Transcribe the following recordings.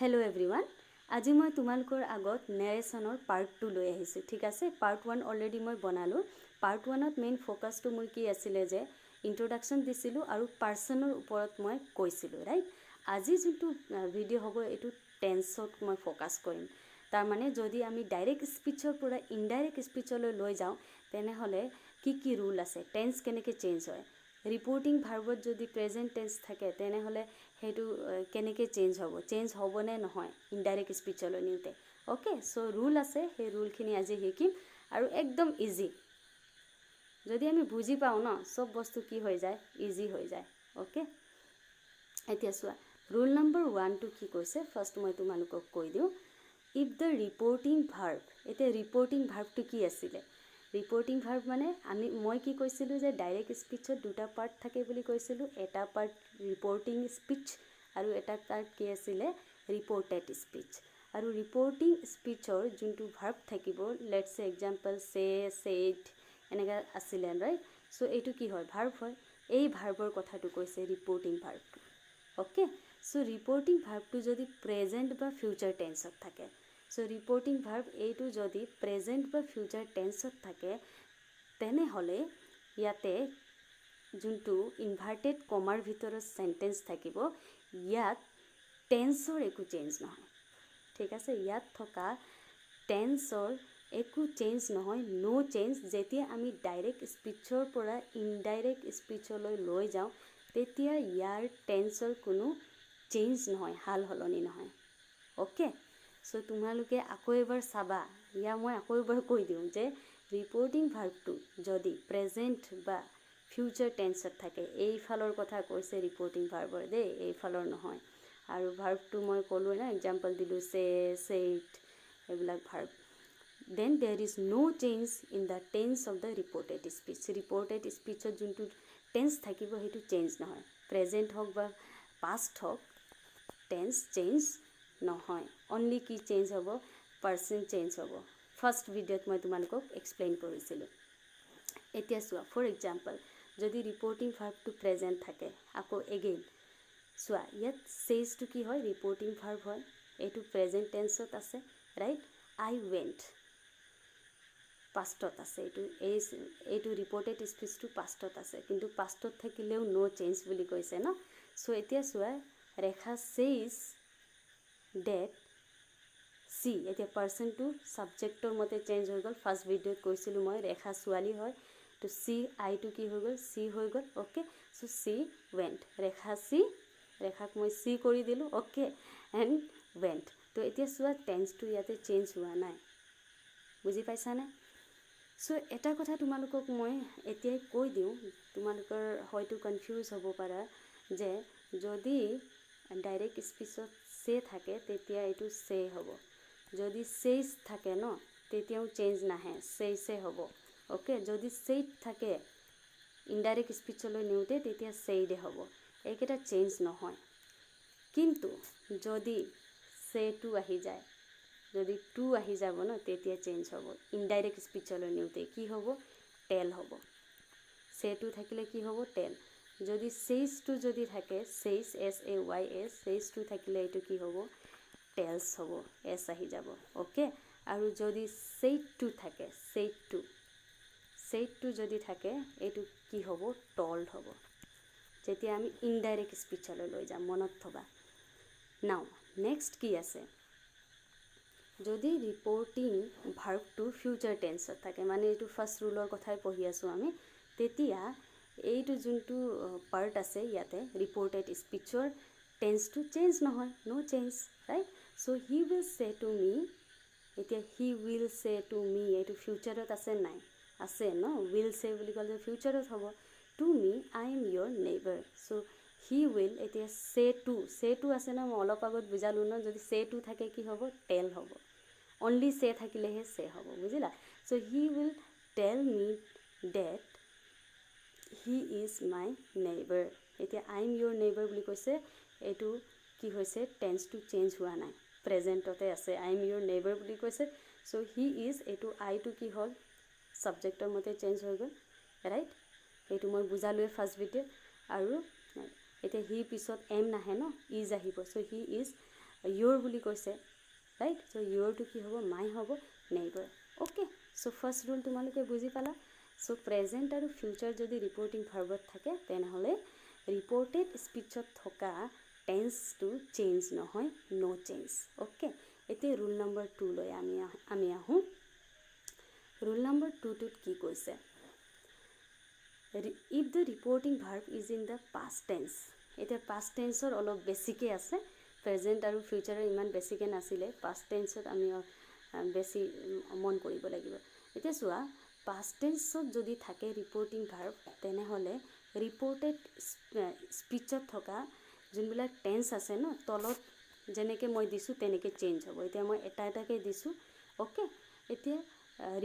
Hello everyone आज मैं तुम्हालोकर आगत नेरेशनर पार्ट 2 লৈ আহিছো ঠিক আছে पार्ट 1 অলৰেডি মই বনালো पार्ट 1 ত মেইন ফোকাসটো মোৰ কি আছিল যে ইন্ট্ৰোডাকশন দিছিলো আৰু পাৰ্সনৰ ওপৰত মই কৈছিলো ৰাইট আজি যেটো ভিডিও হ'ব এটো টেন্সত মই ফোকাস কৰিম তাৰ মানে যদি আমি ডাইৰেক্ট স্পিচৰ পৰা ইনডাইৰেক্ট স্পিচলৈ লৈ যাও তেনে হলে কি ৰুল আছে টেন্স কেনেকৈ চেঞ্জ হয় रिपोर्टिंग भार्बत जदि प्रेजेंट टेन्स থাকে তেনেহলে হেতু কেনেকৈ চেঞ্জ হ'ব নে নহয় ইনডাইৰেক্ট স্পিচলৈ নিতে ওকে সো ৰুল আছে হে ৰুলখিনি আজি শিকিম আৰু একদম ইজি যদি আমি বুজি পাও ন সব বস্তু কি হৈ যায় ইজি হৈ যায় ওকে এতিয়া চোৱা ৰুল নম্বৰ 1 টু কি কৈছে ফাৰ্স্ট মই তোমালোকক কৈ দিও ইফ দ্য ৰিপোৰ্টিং ভাৰ্ব এতিয়া ৰিপোৰ্টিং ভাৰ্বটো কি আছিল रिपोर्टिंग भार्ब माने मैं कि কৈছিলো যে डायरेक्ट स्पीचत दुटा पार्ट থাকে বুলি কৈছিলো এটা पार्ट रिपोर्टिंग स्पीच আৰু এটা পাर्ट কি আছিল रिपोर्टेड स्पीच আৰু रिपोर्टिंग स्पीचर যোনটো ভাৰ্ব থাকিব let's say example say said এনেকা আছিল ৰাইট সো এটো কি হয় ভাৰ্ব হয় এই ভাৰ্বৰ কথাটো কৈছে reporting verb okay so reporting भार्बটো যদি প্ৰেজেন্ট বা ফিউচাৰ টেন্সত থাকে सो रिपोर्टिंग भार्ब एटू जदि प्रेजेंट बा फ्यूचर टेन्सत थाके तेने हले याते जुनटू इनभार्टेड कमार भितर सेंटेंस थाकिबो यात टेन्सर एकु चेंज নহয় ठीक আছে यात थका टेन्सर एकु चेंज নহয় नो चेंज जेतिया आमी डायरेक्ट स्पीचर পৰা इनडायरेक्ट स्पीचলৈ লৈ যাও তেতিয়া ইয়াৰ टेन्सर কোনো चेंज নহয় হাল হলনি নহয় ओके सो तुम्हालोके आको एबार साबा या मैं आको एबार কৈ দিও যে रिपोर्टिंग भार्बটো যদি প্রেজেন্ট বা ফিউচার টেন্সত থাকে এই ফালৰ কথা কৈছে रिपोर्टिंग भार्बर দে এই ফালৰ নহয় আৰু ভাৰ্বটো মই কলো না एग्जांपल দিলু से सेड এবিলাক verb then there is no change in the tense of the reported speech যোনটো টেন্স থাকিব হেতু চেঞ্জ নহয় প্রেজেন্ট হোক বা পাস্ট হোক টেন্স চেঞ্জ নহয় only কি চেঞ্জ হ'ব পার্সন চেঞ্জ হ'ব ফার্স্ট ভিডিওত মই তোমালোকক এক্সপ্লেইন কৰিছিলো এতিয়া চোৱা ফৰ एग्जांपल যদি ৰিপোৰ্টিং ভাৰ্বটো প্ৰেজেন্ট থাকে আকৌ এগেইন চোৱা ইয়াত সেজটো কি হয় ৰিপোৰ্টিং ভাৰ্ব হয় এটো প্ৰেজেন্ট টেন্সত আছে ৰাইট আই ওয়েন্ট পাস্টত আছে এটো ৰিপোৰ্টেড স্পীচটো পাস্টত আছে কিন্তু পাস্টত থাকিলেও নো চেঞ্জ বুলি কৈছে ন সো এতিয়া চোৱা ৰেখা সেজ that सी এতিয়া পাৰ্সনটো সাবজেক্টৰ মতে চেঞ্জ হৈ গল ফাৰ্স্ট ভিডিওত কৈছিলো মই ৰেখা ছোৱালী হয় তো সি আই টু কি হৈ গল সি হৈ গল ওকে সো সি ওয়েন্ট ৰেখা সি ৰেখাক মই সি কৰি দিলো ওকে এন্ড ওয়েন্ট তো এতিয়া চোৱা টেন্সটো ইয়াতে চেঞ্জ হোৱা নাই বুজি পাইছানে সো এটা কথা তোমালোকক মই এতিয়াই কৈ দিও তোমালোকৰ হয়তো কনফিউজ হ'ব পাৰা যে যদি ডাইৰেক্ট স্পীচত से থাকে তেতিয়া এটু से হ'ব যদি सेज থাকে ন তেতিয়াও চেঞ্জ নাহে से হ'ব ওকে যদি सेड থাকে ইনডাইৰেক্ট স্পীচলৈ নিউতে তেতিয়া सेड হ'ব এইকেটা চেঞ্জ নহয় কিন্তু যদি से টু আহি যায় যদি টু আহি যাব ন তেতিয়া চেঞ্জ হ'ব ইনডাইৰেক্ট স্পীচলৈ নিউতে কি হ'ব টেল হ'ব से টু থাকিলে কি হ'ব টেল যদি সেজ টু যদি থাকে সেজ এস এ ওয়াই এস সেজ টু থাকিলে এটো কি হ'ব টেলস হ'ব এস আহি যাব ওকে আৰু যদি সেড টু থাকে সেড টু যদি থাকে এটো কি হ'ব টল্ড হ'ব যেতিয়া আমি ইনডাইৰেক্ট স্পীচলৈ লৈ যাম মনত থবা নাও নেক্সট কি আছে যদি ৰিপোৰ্টিং ভাৰ্বটো ফিউচাৰ টেন্সত থাকে মানে এটো ফাৰ্স্ট ৰুলৰ কথাই পঢ়ি আছো আমি তেতিয়া এইটো যোনটো পাৰ্ট আছে ইয়াতে ৰিপোৰ্টেড স্পীচৰ টেন্সটো চেঞ্জ নহয় no change right so he will say to me এতিয়া হি উইল সে টু মি এইটো ফিউচাৰত আছে নাই আছে ন উইল সে বুলি ক'লে ফিউচাৰত হ'ব to me I am your neighbour so he will এতিয়া সে টু আছে না মই অলপ আগত বুজালো ন যদি সে টু থাকে কি হ'ব টেল হ'ব অনলি সে থাকিলেহে সে হ'ব বুজিলা so he will tell me that he is my neighbor এতিয়া I am your neighbor বুলি কৈছে এটো কি হৈছে টেন্স টু চেঞ্জ হোৱা নাই প্ৰেজেন্টতে আছে I am your neighbor বুলি কৈছে সো he is এটো I টু কি হ'ল সাবজেক্টৰ মতে চেঞ্জ হৈ গল ৰাইট এটো মই বুজালোৱে ফাৰ্স্ট ভিডিও আৰু এতিয়া হি পিছত এম নাহে ন ইজ আহিব সো হি ইজ your বুলি কৈছে ৰাইট চ' yourটো কি হ'ব my হ'ব neighbor okay so' first rule তোমালোকে বুজি পালা চ' প্ৰেজেণ্ট আৰু ফিউচাৰ যদি ৰিপৰ্টিং ভাৰ্বত থাকে তেনেহ'লে ৰিপৰ্টেড স্পীচত থকা টেন্সটো চেঞ্জ নহয় ন' চেঞ্জ অ'কে এতিয়া ৰুল নম্বৰ 2লৈ আমি আহোঁ ৰুল নম্বৰ 2টোত কি কৈছে if the reporting verb is in the past tense এতিয়া past tenseৰ অলপ বেছিকৈ আছে প্ৰেজেণ্ট আৰু ফিউচাৰৰ ইমান বেছিকৈ নাছিলে past tenseত আমি বেছি মন কৰিব লাগিব এতিয়া চোৱা past tenseত যদি থাকে ৰিপৰ্টিং ভাৰ্ব তেনেহ'লে ৰিপৰ্টেড স্পীচত থকা যোনবিলাক টেন্স আছে ন তলত যেনেকৈ মই দিছোঁ তেনেকৈ চেঞ্জ হ'ব এতিয়া মই এটা এটাকৈ দিছোঁ অ'কে এতিয়া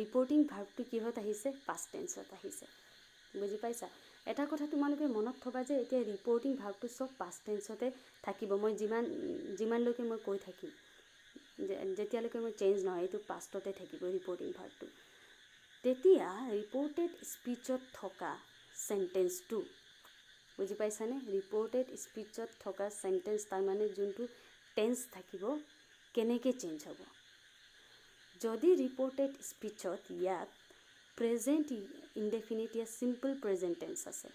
ৰিপৰ্টিং ভাৰ্বটো কিহত আহিছে past tenseত আহিছে বুজি পাইছা এটা কথা তোমালোকে মনত থবা যে এতিয়া ৰিপৰ্টিং ভাৰ্বটো চব past tenseতে থাকিব মই যিমানলৈকে মই কৈ থাকিম যেতিয়ালৈকে মই চেঞ্জ নহয় এইটো পাষ্টতে থাকিব ৰিপৰ্টিং ভাৰ্বটো তেতিয়া ৰিপৰ্টেড স্পীচত থকা চেণ্টেন্সটো বুজি পাইছানে ৰিপৰ্টেড স্পীচত থকা চেণ্টেন্স তাৰমানে যোনটো টেন্স থাকিব কেনেকৈ চেঞ্জ হ'ব যদি ৰিপৰ্টেড স্পীচত ইয়াত প্ৰেজেণ্ট ইনডেফিনিট ইয়া চিম্পল প্ৰেজেণ্ট টেন্স আছে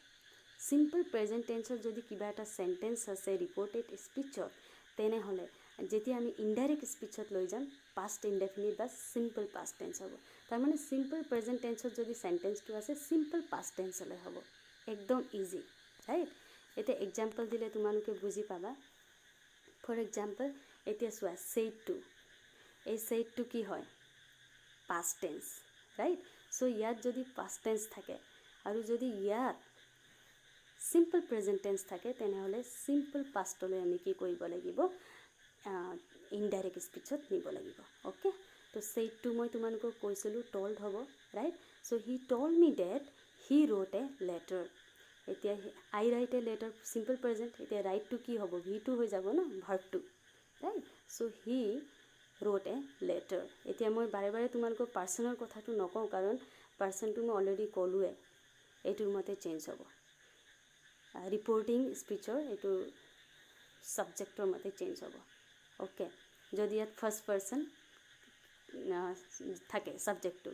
চিম্পল প্ৰেজেণ্ট টেন্সত যদি কিবা এটা চেণ্টেন্স আছে ৰিপৰ্টেড স্পীচত তেনেহ'লে যেতিয়া আমি ইনডাইৰেক্ট স্পীচত লৈ যাম পাষ্ট ইনডেফিনিট বা চিম্পল পাষ্ট টেন্স হ'ব তাৰমানে চিম্পল প্ৰেজেণ্ট টেন্সত যদি চেণ্টেন্সটো আছে চিম্পল পাষ্ট টেন্সলৈ হ'ব একদম ইজি ৰাইট এতিয়া এক্সাম্পল দিলে তোমালোকে বুজি পাবা ফৰ এক্সাম্পল এতিয়া চোৱা ছেইডটো এই ছেইডটো কি হয় পাষ্ট টেন্স ৰাইট চ' ইয়াত যদি পাষ্ট টেন্স থাকে আৰু যদি ইয়াত চিম্পল প্ৰেজেণ্ট টেন্স থাকে তেনেহ'লে চিম্পল পাষ্টলৈ আমি কি কৰিব লাগিব ইনডাইৰেক্ট স্পীচত নিব লাগিব অ'কে তো ছেইডটো মই তোমালোকক কৈছিলোঁ টল্ড হ'ব right so' he told me that he wrote a letter এতিয়া I write a letter simple present এতিয়া ৰাইটটো কি হ'ব ভিটো হৈ যাব ন ভাৰ্বটো right so' he wrote a letter এতিয়া মই বাৰে বাৰে তোমালোকৰ পাৰ্চনৰ কথাটো নকওঁ কাৰণ পাৰ্চনটো মই অলৰেডি ক'লোৱে এইটোৰ মতে চেঞ্জ হ'ব ৰিপৰ্টিং স্পীচৰ এইটো ছাবজেক্টৰ মতে চেঞ্জ হ'ব অ'কে যদি ইয়াত ফাৰ্ষ্ট পাৰ্চন থাকে ছাবজেক্টটো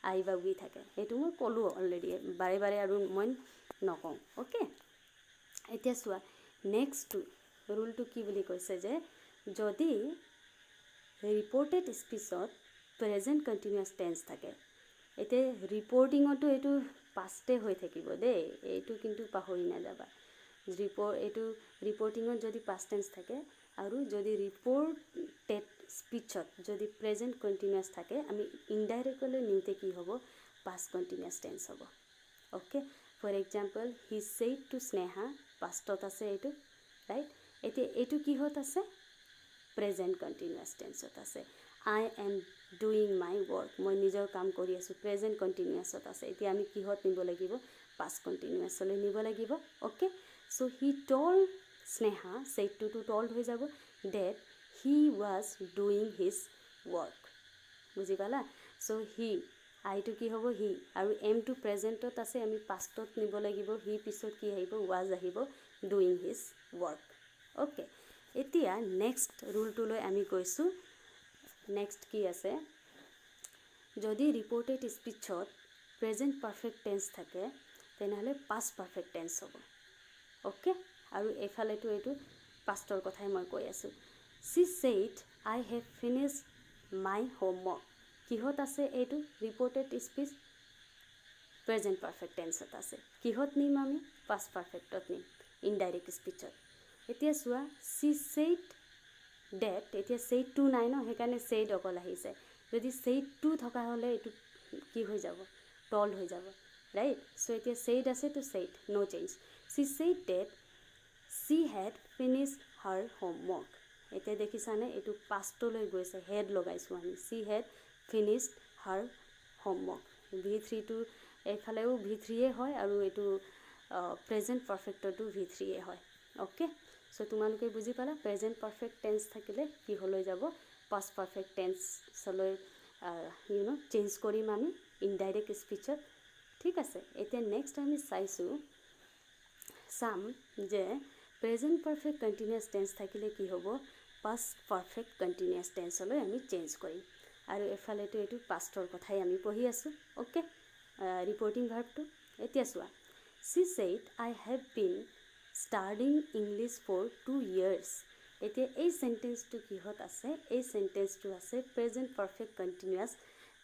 আই বা উই থাকে সেইটো মই ক'লোঁ অলৰেডি বাৰে বাৰে আৰু মই নকওঁ অ'কে এতিয়া চোৱা নেক্সটটো ৰুলটো কি বুলি কৈছে যে যদি ৰিপৰ্টেড স্পীচত প্ৰেজেণ্ট কণ্টিনিউৱাছ টেন্স থাকে এতিয়া ৰিপৰ্টিঙতো এইটো পাষ্টে হৈ থাকিব দেই এইটো কিন্তু পাহৰি নাযাবা এইটো ৰিপৰ্টিঙত যদি পাষ্ট টেন্স থাকে আৰু যদি ৰিপৰ্টেড স্পীচত যদি প্ৰেজেণ্ট কণ্টিনিউৱাছ থাকে আমি ইনডাইৰেক্টলৈ নিওঁতে কি হ'ব পাষ্ট কণ্টিনিউৱাছ টেন্স হ'ব okay for example he said to Sneha পাষ্টত আছে এইটো ৰাইট এতিয়া এইটো কিহত আছে প্ৰেজেণ্ট কণ্টিনিউৱাছ টেন্সত আছে I am doing my work মই নিজৰ কাম কৰি আছোঁ প্ৰেজেণ্ট কণ্টিনিউৱাছত আছে এতিয়া আমি কিহত নিব লাগিব পাষ্ট কণ্টিনিউৱাছলৈ নিব লাগিব okay so' he told Sneha ছেইডটোতো told হৈ যাব date he was doing his work বুজি পালা চ' হি আইটো কি হ'ব হি আৰু এমটো প্ৰেজেণ্টত আছে আমি পাষ্টত নিব লাগিব হি পিছত কি আহিব ৱাজ আহিব ডুইং হিজ ৱৰ্ক অ'কে এতিয়া নেক্সট ৰুলটোলৈ আমি গৈছোঁ নেক্সট কি আছে যদি ৰিপৰ্টেড স্পীচত প্ৰেজেণ্ট পাৰফেক্ট টেন্স থাকে তেনেহ'লে পাষ্ট পাৰফেক্ট টেন্স হ'ব অ'কে আৰু এইফালেতো এইটো পাষ্টৰ কথাই মই কৈ আছোঁ C said I have finish my homework কিহত আছে এইটো ৰিপৰ্টেড স্পীচ প্ৰেজেণ্ট পাৰফেক্ট টেন্সত আছে কিহত নিম আমি পাষ্ট পাৰফেক্টত নিম ইনডাইৰেক্ট স্পীচত এতিয়া চোৱা চি ছেইড ডেট এতিয়া ছেইডটো নাই ন সেইকাৰণে ছেইড অকল আহিছে যদি ছেইডটো থকা হ'লে এইটো কি হৈ যাব টল্ড হৈ যাব ৰাইট চ' এতিয়া ছেইড আছে to said no' change she said that she had finish her homework এতিয়া দেখিছানে এইটো পাষ্টলৈ গৈছে হেড লগাইছোঁ আমি she had finished her homework V3টো এইফালেও V3 হয় আৰু এইটো প্ৰেজেণ্ট পাৰফেক্টতো V3 হয় অ'কে চ' তোমালোকে বুজি পালা প্ৰেজেণ্ট পাৰফেক্ট টেন্স থাকিলে কি হৈ যাব পাষ্ট পাৰফেক্ট টেন্সলৈ চেঞ্জ কৰিম আমি ইনডাইৰেক্ট স্পীচত ঠিক আছে এতিয়া নেক্সট আমি চাম যে প্ৰেজেণ্ট পাৰফেক্ট কণ্টিনিউৱাছ টেন্স থাকিলে কি হ'ব পাষ্ট পাৰফেক্ট কণ্টিনিউৱাছ টেন্সলৈ আমি চেঞ্জ কৰিম আৰু এফালেতো এইটো পাষ্টৰ কথাই আমি পঢ়ি আছোঁ অ'কে ৰিপৰ্টিং ভাৰ্বটো এতিয়া চোৱা she said I have been studying English for 2 years এতিয়া এই সেন্টেন্সটো কিহত আছে এই সেন্টেন্সটো আছে প্ৰেজেন্ট পাৰফেক্ট কণ্টিনিউৱাছ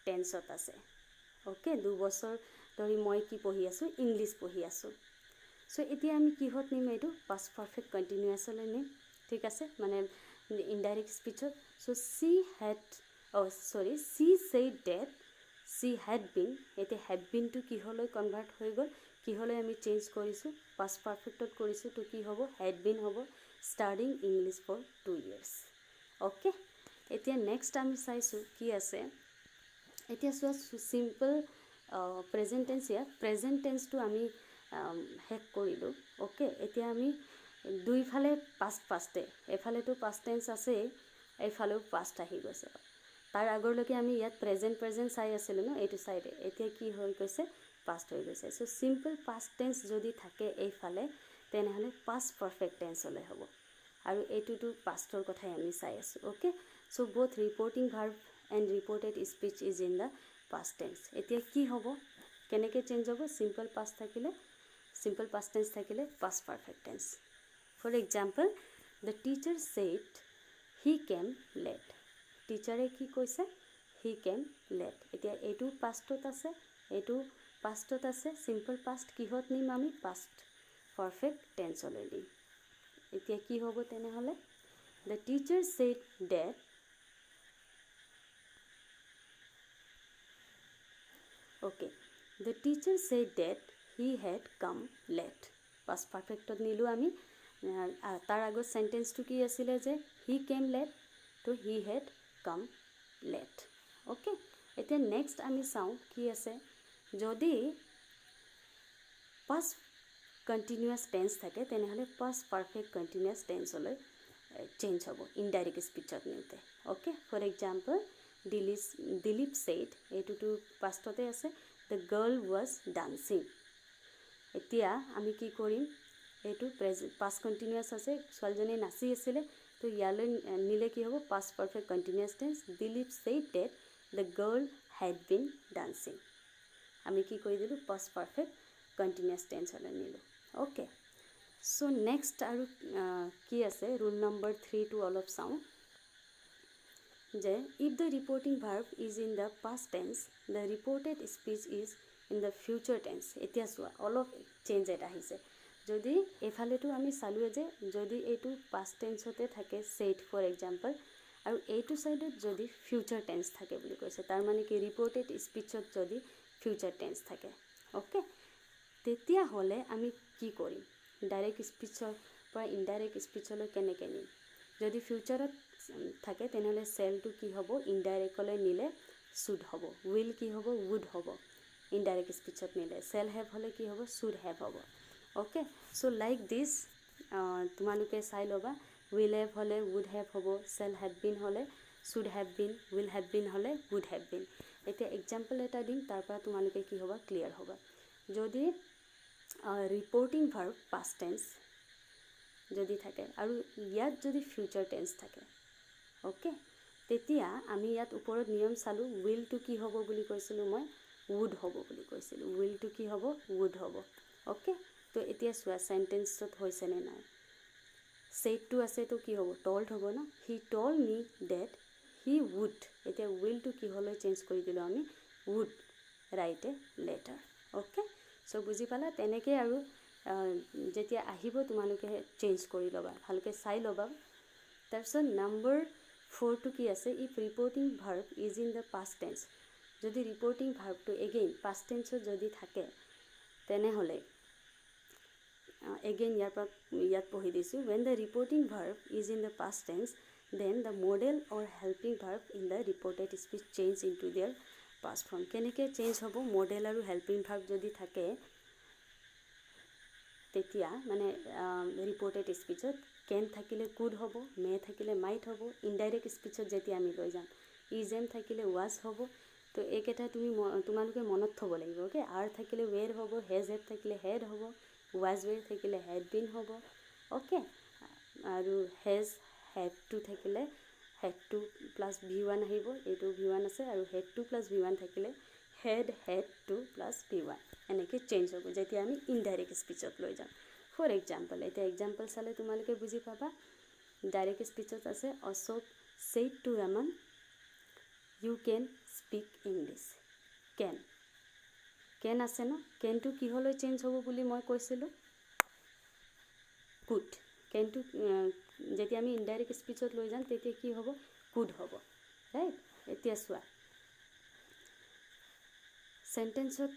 টেন্সত আছে অ'কে 2 বছৰ ধৰি মই কি পঢ়ি আছোঁ ইংলিছ পঢ়ি আছোঁ সো এতিয়া আমি কিহত নিম এইটো পাষ্ট পাৰফেক্ট কণ্টিনিউৱাছলৈ নিম ঠিক আছে মানে ইনডাইৰেক্ট স্পীচত so she said that she had been এতিয়া had been to কিহলৈ কনভাৰ্ট হৈ গ'ল কিহলৈ আমি চেঞ্জ কৰিছোঁ পাষ্ট পাৰফেক্টত কৰিছোঁ তো কি হ'ব had been হ'ব studying English for 2 years okay এতিয়া নেক্সট আমি চাইছোঁ কি আছে এতিয়া চোৱা চিম্পল প্ৰেজেণ্ট টেন্স ইয়াত প্ৰেজেণ্ট টেন্সটো আমি শেষ কৰিলোঁ অ'কে এতিয়া আমি দুইফালে পাষ্টে এফালেতো পাষ্ট টেন্স আছেই এইফালেও পাষ্ট আহি গৈছে তাৰ আগৰলৈকে আমি ইয়াত প্ৰেজেণ্ট চাই আছিলোঁ ন এইটো চাইডে এতিয়া কি হৈ গৈছে পাষ্ট হৈ গৈছে সো চিম্পল পাষ্ট টেন্স যদি থাকে এইফালে তেনেহ'লে পাষ্ট পাৰফেক্ট টেন্সলৈ হ'ব আৰু এইটোতো পাষ্টৰ কথাই আমি চাই আছোঁ okay so both reporting verb and reported speech is in the past tense এতিয়া কি হ'ব কেনেকৈ চেঞ্জ হ'ব চিম্পল পাষ্ট টেন্স থাকিলে past perfect tense for example the teacher said he came late টিচাৰে কি কৈছে he came late এতিয়া এইটো পাষ্টত আছে এইটো পাষ্টত আছে চিম্পল পাষ্ট কিহত নিম আমি পাষ্ট পাৰফেক্ট টেন্সলৈ নিম এতিয়া কি হ'ব তেনেহ'লে the teacher said that okay the teacher said that he had come late past perfectত নিলো আমি তাৰ আগৰ সেন্টেন্সটো কি আছিল যে he came late তো he had come late okay এতিয়া নেক্সট আমি চাওঁ কি আছে যদি past continuous tense থাকে তেনেহ'লে past perfect continuous tenseলৈ চেঞ্জ হ'ব indirect স্পীচত নিওঁতে okay for example Dilip said এইটোতো পাষ্টতে আছে the girl was dancing এতিয়া আমি কি কৰিম এইটো past continuous আছে ছোৱালীজনী নাচি আছিলে তো ইয়ালৈ নিলে কি হ'ব past perfect continuous tense Dilip said that the girl had been dancing আমি কি কৰি দিলোঁ past perfect continuous tenseলৈ নিলোঁ okay so next আৰু কি আছে rule number 3 টো অলপ চাওঁ যে if the reporting verb is in the past tense the reported speech is in the future tense এতিয়া চোৱা অলপ চেঞ্জ এটা আহিছে যদি এফালেতো আমি চালোৱে যে যদি এইটো past tenseতে থাকে said for example আৰু এইটো সাইডত যদি future tense থাকে বুলি কৈছে তাৰ মানে কি reported speechত যদি future tense থাকে ওকে তেতিয়া হলে আমি কি কৰিম ডাইৰেক্ট স্পীচৰ পৰা ইনডাইৰেক্ট স্পীচলৈ কেনেকৈ নিম যদি ফিউচাৰত থাকে তেনেহ'লে সেলটো কি হ'ব ইনডাইৰেক্টলৈ নিলে শুড হ'ব উইল কি হ'ব উড হ'ব ইনডাইৰেক্ট স্পীচত নিলে সেল হেভ হ'লে কি হ'ব শুড হেভ হ'ব ওকে সো লাইক দিছ তোমালোকে চাই ল'বা উইল হেভ হ'লে উড হেভ হ'ব সেল হেভ বিন হ'লে should have been will have been হ'লে উড হেভ বিন এতিয়া এক্সাম্পল এটা দিম তাৰ পৰা তোমালোকে কি হ'ব ক্লিয়াৰ হ'ব যদি ৰিপৰ্টিং ভাৰ্ব পাষ্ট টেন্স যদি থাকে আৰু ইয়াত যদি ফিউচাৰ টেন্স থাকে ওকে তেতিয়া আমি ইয়াত ওপৰত নিয়ম চালোঁ উইলটো কি হ'ব বুলি কৈছিলোঁ মই উড হ'ব বুলি কৈছিলোঁ উইলটো কি হ'ব উড হ'ব ওকে তো এতিয়া চোৱা সেন্টেন্সত হৈছে নে নাই সেডটো আছে তো কি হ'ব টল্ড হ'ব না he told me that he would এতিয়া উইলটো কিহলৈ চেঞ্জ কৰি দিলোঁ আমি would write a letter okay so বুজি পালা তেনেকৈ আৰু যেতিয়া আহিব তোমালোকে চেঞ্জ কৰি ল'বা ভালকৈ চাই ল'বা তাৰপিছত নম্বৰ 4 টো কি আছে if reporting verb is in the past tense যদি ৰিপৰ্টিং ভাৰ্বটো এগেইন পাষ্ট টেন্সত যদি থাকে তেনেহ'লে এগেইন ইয়াত পঢ়ি দিছোঁ when the reporting verb is in the past tense then the modal or helping verb in the reported speech change into their past form কেনেকৈ চেঞ্জ হ'ব মডেল আৰু হেল্পিং ভাৰ্ব যদি থাকে তেতিয়া মানে ৰিপৰ্টেড স্পীচত কেন থাকিলে কুড হ'ব মে থাকিলে মাইট হ'ব ইনডাইৰেক্ট স্পীচত যেতিয়া আমি লৈ যাম ইজ এম থাকিলে ৱাজ হ'ব তো এইকেইটা তোমালোকে মনত থ'ব লাগিব অ'কে আৰ থাকিলে ৱেৰ হ'ব হেজ হেভ থাকিলে হেড হ'ব ৱাজ ৱেৰ থাকিলে হেড বিন হ'ব অ'কে আৰু হেজ হেড টু থাকিলে হেড টু প্লাছ V1 আহিব, এইটো V1 আছে, আৰু হেড টু প্লাছ V1 থাকিলে হেড টু প্লাছ V1 এনেকৈ চেঞ্জ হ'ব যেতিয়া আমি ইনডাইৰেক্ট স্পীচত লৈ যাম. ফৰ এক্সাম্পল, এতিয়া এক্সাম্পল চালে তোমালোকে বুজি পাবা. ডাইৰেক্ট স্পীচত আছে Ashok said to Raman, you can speak English. কেন আছে ন, কেনটো কিহলৈ চেঞ্জ হ'ব বুলি মই কৈছিলোঁ, কুড. কেনটো যেতিয়া আমি ইনডাইৰেক্ট স্পীচত লৈ যাম তেতিয়া কি হ'ব, কুড হ'ব, ৰাইট. এতিয়া চোৱা চেণ্টেন্সত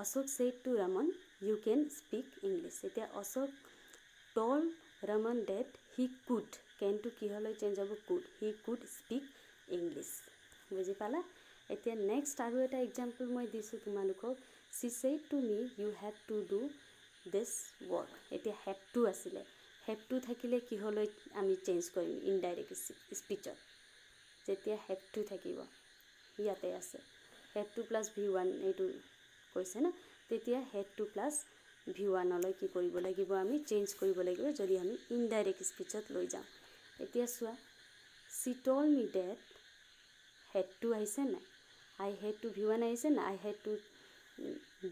Ashok said to Raman, you can speak English. এতিয়া Ashok told Raman that he could, কেনটো কিহলৈ চেঞ্জ হ'ব, could, he could speak English. বুজি পালা? এতিয়া নেক্সট আৰু এটা এক্সাম্পল মই দিছোঁ তোমালোকক. she said to me, you have to do this work. এতিয়া have to আছিলে, have to থাকিলে কিহলৈ আমি চেঞ্জ কৰিম ইনডাইৰেক্ট স্পীচত, যেতিয়া have to থাকিব, ইয়াতে আছে have to প্লাছ V1 এইটো কৈছে ন, তেতিয়া have to প্লাছ V1লৈ কি কৰিব লাগিব, আমি চেঞ্জ কৰিব লাগিব যদি আমি ইনডাইৰেক্ট স্পীচত লৈ যাওঁ. এতিয়া চোৱা she told me that, had to আহিছে নাই, I had to V1 আহিছে না, I had to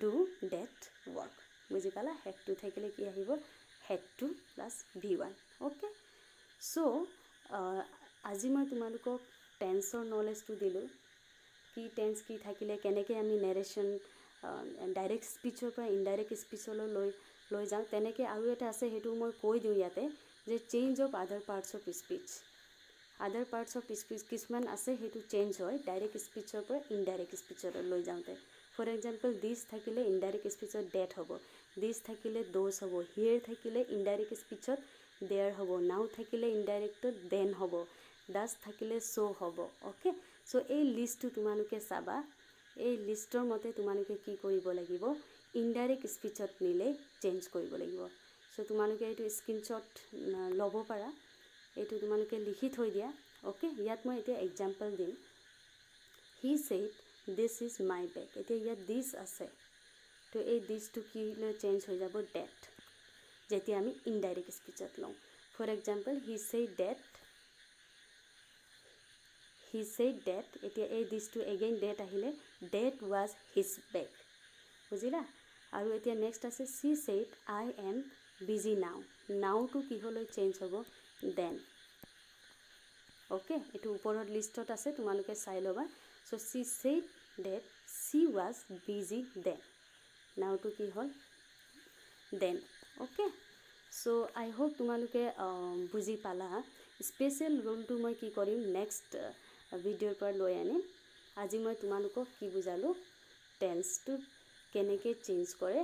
do that work. বুজি পালা? had to থাকিলে কি আহিব, had to plus V1. Okay, so' আজি মই তোমালোকক টেন্সৰ নলেজটো দিলোঁ, কি টেন্স কি থাকিলে কেনেকৈ আমি নেৰেশ্যন ডাইৰেক্ট স্পীচৰ পৰা ইনডাইৰেক্ট স্পীচলৈ লৈ যাওঁ. তেনেকৈ আৰু এটা আছে, সেইটো মই কৈ দিওঁ ইয়াতে, যে চেঞ্জ অফ আদাৰ পাৰ্টছ অফ স্পীচ. আদাৰ পাৰ্টছ অফ স্পীচ কিছুমান আছে, সেইটো চেঞ্জ হয় ডাইৰেক্ট স্পীচৰ পৰা ইনডাইৰেক্ট স্পীচলৈ লৈ যাওঁতে. ফৰ এক্সাম্পল, দিছ থাকিলে ইনডাইৰেক্ট স্পীচত ডেট হ'ব, দিছ থাকিলে দ'জ হ'ব, হিয়েৰ থাকিলে ইনডাইৰেক্ট স্পীচত দেয়াৰ হ'ব, নাও থাকিলে ইনডাইৰেক্টত দেন হ'ব, ডাছ থাকিলে চ' হ'ব. অ'কে, চ' এই লিষ্টটো তোমালোকে চাবা, এই লিষ্টৰ মতে তোমালোকে কি কৰিব লাগিব, ইনডাইৰেক্ট স্পীচত নিলে চেঞ্জ কৰিব লাগিব. চ' তোমালোকে এইটো স্ক্ৰীনশ্বট ল'ব পাৰা, এইটো তোমালোকে লিখি থৈ দিয়া. অ'কে, ইয়াত মই এতিয়া এক্সাম্পল দিম. He said this is my bag. এতিয়া ইয়াত দিছ আছে, তো এই দিছটো কি লৈ চেঞ্জ হৈ যাব, ডেট, যেতিয়া আমি ইনডাইৰেক্ট স্পীচত লওঁ. For example, he said that, এতিয়া এই দিছটো এগেইন ডেট আহিলে, ডেট ৱাজ হিজ বেগ. বুজিলা? আৰু এতিয়া নেক্সট আছে, she said I am busy now. নাওটো কিহলৈ চেঞ্জ হ'ব, দেন. অ'কে, এইটো ওপৰত লিষ্টত আছে, তোমালোকে চাই ল'বা. So' she said that she was busy then, নাওটো কি হ'ল, then. Okay, so' I hope তোমালোকে বুজি পালা. স্পেচিয়েল ৰুলটো মই কি কৰিম, নেক্সট ভিডিঅ'ৰ পৰা লৈ আনিম. আজি মই তোমালোকক কি বুজালোঁ, টেন্সটো কেনেকৈ চেঞ্জ কৰে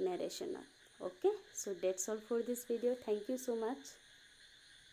নেৰেশ্যনত. Okay, so' that's all for this video'. Thank you so' much.